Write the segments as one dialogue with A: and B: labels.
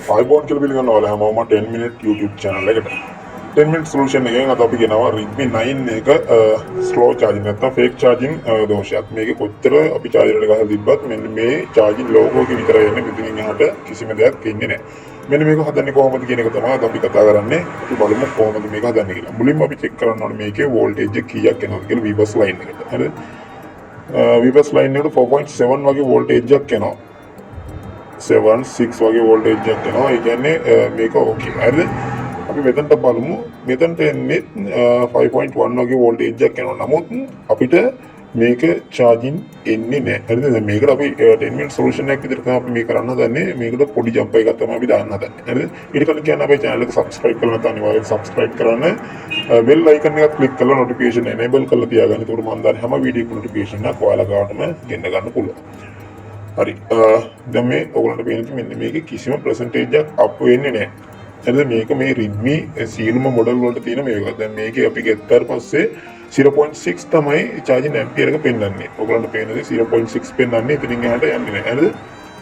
A: iPhone කියලා පිළිගන්නවා හැමෝම 10 minute YouTube channel එකට 10 minute solution එකෙන් අද අපි ගෙනවා Redmi 9 එක slow charging නැත්නම් fake charging දෝෂයක්. මේකේ කොච්චර අපි charger එක ගහලා තිබ්බත් මෙන්න මේ charging logo එක විතරයි එන්නේ. මෙතනින් එහාට කිසිම දෙයක් එන්නේ නැහැ. මෙන්න මේක හදන්නේ කොහොමද කියන එක තමයි අද අපි කතා කරන්නේ. අපි බලමු කොහොමද මේක හදන්නේ කියලා. මුලින්ම අපි check කරන්න ඕනේ මේකේ voltage එක කීයක් එනවද කියලා Vbus line එකට. හරිද? Vbus line එකට 4.7 වගේ voltage එකක් එනවා. 7.6 වගේ voltage එකක් එනවා. ඒ කියන්නේ මේක okay. හරිද? අපි මෙතනට බලමු. මෙතනට එන්නේ 5.1 වගේ voltage එකක් එනවා. නමුත් අපිට මේක charging එන්නේ නැහැ. හරිද? දැන් මේකට අපි 10 minute solution එකක් විදිහට තමයි අපි මේක කරන්න හදන්නේ. මේකට පොඩි jump එකක් තමයි අපි දාන්න හදන්නේ. හරිද? ඊට කලින් කියන්න අපේ channel එක subscribe කරලා නැත්නම් අනිවාර්යෙන් subscribe කරන්න. bell icon එකත් click කරලා notification enable කරලා තියාගන්න. ඒකට මම දාන හැම වීඩියෝ notification එකක් ඔයාලා ගාවටම ගෙන්න ගන්න පුළුවන්. හරි දැන් මේ ඔයගොල්ලන්ට පේන්නේ මෙන්න මේකේ කිසිම percentage එකක් අප් වෙන්නේ නැහැ. හරිද? මේක මේ Redmi සියලුම මොඩල් වලට තියෙන මේක. දැන් මේකේ අපි ගෙත්තාට පස්සේ 0.6 තමයි charging ampere එක පෙන්වන්නේ. ඔයගොල්ලන්ට පේන්නේ 0.6 පෙන්වන්නේ. ඉතින් එහාට යන්නේ නැහැ. හරිද?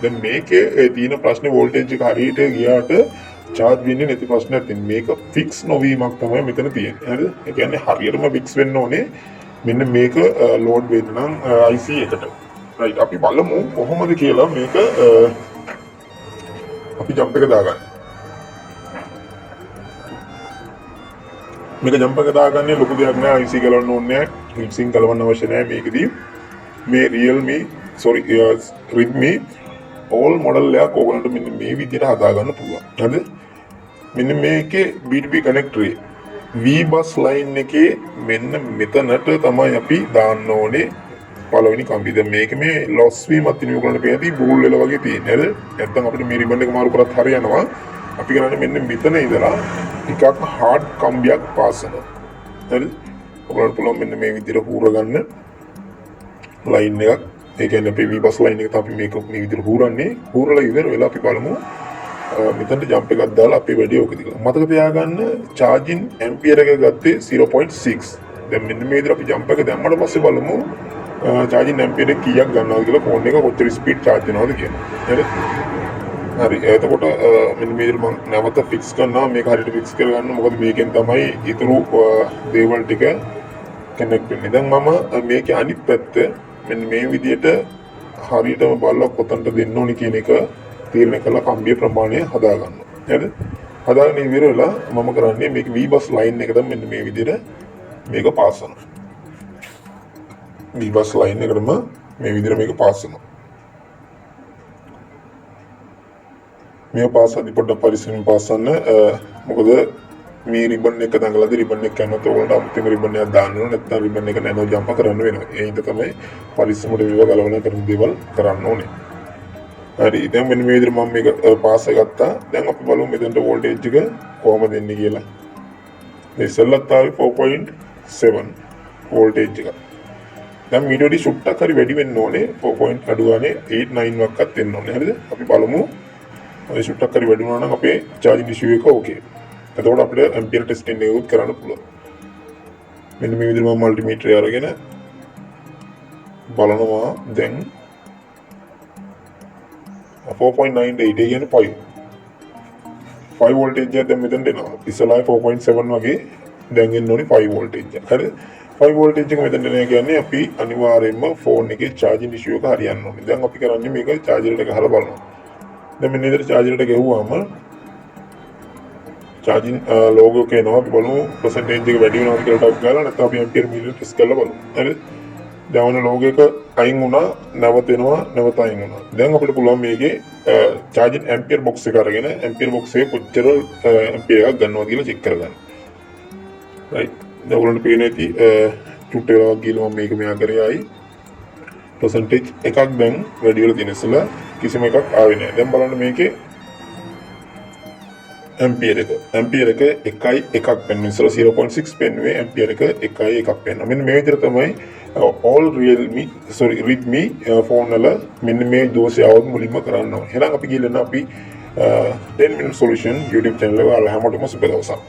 A: දැන් මේකේ තියෙන ප්‍රශ්නේ voltage එක හරියට ගියාට charge වෙන්නේ නැති ප්‍රශ්නයක් තියෙනවා. මේක fix නොවීමක් තමයි මෙතන තියෙන්නේ. හරිද? ඒ කියන්නේ හරියටම fix වෙන්න ඕනේ. මෙන්න මේක load වෙන්න නම් IC එකට. right අපි බලමු කොහොමද කියලා මේක අපි jump එක දාගන්න. මේක jump එක දාගන්නේ ලොකු දෙයක් නෑ. IC ගලවන්න ඕනේ නෑ. heat sink ගලවන්න අවශ්‍ය නෑ. මේකදී මේ Redmi all model එකක් ඕගොල්ලන්ට මෙන්න මේ විදිහට හදා ගන්න පුළුවන්. හරිද? මෙන්න මේකේ B2B connector Vbus line එකේ මෙන්න මෙතනට තමයි අපි දාන්න ඕනේ පළවෙනි කම්බි. දැන් මේක මේ loss වීමක් තියෙන ඕගොල්ලන්ට පේනදී බූල් වෙලා වගේ තියෙන්නේ නේද? නැත්තම් අපිට මේ ribbon එක මාරු කරත් හරියනවා. අපි කරන්නේ මෙන්න මෙතන ඉඳලා ටිකක් hard කම්බියක් පාස් කරනවා. හරිද? ඔයගොල්ලන්ට පුළුවන් මෙන්න මේ විදිහට හූර ගන්න line එකක්. ඒ කියන්නේ අපි Vbus line එකට අපි මේක මේ විදිහට හූරන්නේ. හූරලා ඉවර වෙලා අපි බලමු මෙතනට jump එකක් දාලා අපි වැඩි ඔක දිගට. මතක තියාගන්න charging ampere එක ගත්තේ 0.6. දැන් මෙන්න මේ විදිහට අපි jump එක දැම්මට පස්සේ බලමු charging ampere කීයක් ගන්නවද කියලා ෆෝන් එක කොච්චර ස්පීඩ් charge වෙනවද කියලා. හරිද? හරි. එතකොට මෙන්න මේ විදිහට මම නැවත fix කරනවා. මේක හරියට fix කරගන්න. මොකද මේකෙන් තමයි ඊතුරු දේවල් ටික connect වෙන්නේ. දැන් මම මේකේ අනිත් පැත්ත මෙන්න මේ විදිහට හරියටම බලලා කොතනට දෙන්න ඕනි කියන එක තීරණය කරලා කම්බිය ප්‍රමාණය හදා ගන්නවා. හරිද? හදාගෙන ඉවර වෙලා මම කරන්නේ මේක Vbus line එකට මෙන්න මේ විදිහට මේක පාස් කරනවා. Vbus line එකටම මේ විදිහට මේක පාස් කරනවා. මේ පාස් අදි පොඩ්ඩක් පරිස්සමෙන් පාස් කරන්න. මොකද මේ ribbon එක දඟලද්දි ribbon එක කනොත් ඔයගොල්ලන්ට අමුතුම ribbon එකක් දාන්න ඕනේ. නැත්නම් ribbon එක නැනෝ ජම්ප කරන්න වෙනවා. ඒ හින්දා තමයි පරිස්සමට මේව ගලවන කරන දේවල් කරන්න ඕනේ. හරි. දැන් මෙන්න මේ විදිහට මම මේක පාස් ගත්තා. දැන් අපි බලමු මෙතනට voltage එක කොහොමද එන්නේ කියලා. මේ ඉස්සෙල්ලත් ආවේ 4.7 voltage එක. දැන් මීඩියෝඩි සුට්ටක් හරි වැඩි වෙන්න ඕනේ. 4 අඩු ගානේ 8 9 වක්වත් එන්න ඕනේ. හරිද? අපි බලමු. ඔය සුට්ටක් හරි වැඩි වුණා නම් අපේ charging issue එක okay. එතකොට අපිට ampere testing එක උත් කරන්න පුළුවන්. මෙන්න මේ විදිහට මම multimeter අරගෙන බලනවා. දැන් 4.98 ඒ කියන්නේ 5 voltage එක දැන් මෙතනට එනවා. ඉස්සලා 4.7 වගේ දැන් එන්න ඕනේ 5 voltage එක. හරිද? 5 voltage එක මෙතනට එනවා කියන්නේ අපි අනිවාර්යයෙන්ම ෆෝන් එකේ charging issue එක හරියන්න ඕනේ. දැන් අපි කරන්නේ මේක charger එකට ගහලා බලනවා. දැන් මෙන්න ඉතින් charger එකට ගෙවුවාම charging logo එක එනවා. අපි බලමු percentage එක වැඩි වෙනවද කියලා ටයිප් කරලා නැත්නම් අපි ampere meter test කරලා බලමු. හරිද? දැන් logo එක අයින් වුණා, නැවත එනවා, නැවත අයින් වුණා. දැන් අපිට පුළුවන් මේකේ charging ampere box එක අරගෙන ampere box එකේ කොච්චර ampere එකක් ගන්නවද කියලා check කරගන්න. right. දැන් ඔයගොල්ලන්ට පේන්නේ ඇති චුට්ට වෙලා ගිහලා මම මේක මෙහා කරේ ආයි percentage එකක් දැන් වැඩි වෙලා තියෙන ඉස්සලා කිසිම එකක් ආවේ නැහැ. දැන් බලන්න මේකේ ampere එක 1.1ක් පෙන්වන ඉස්සලා 0.6 පෙන්වුවේ ampere එක 1.1ක් පෙන්වනවා. මෙන්න මේ විදිහට තමයි all Redmi ෆෝන් වල මෙන්න මේ දෝෂය આવුත් මුලින්ම කරන්න ඕනේ. එහෙනම් අපි ගිහලා අපි 10 minute solution YouTube channel එක ඔයාලා හැමෝටම සුබ දවසක්.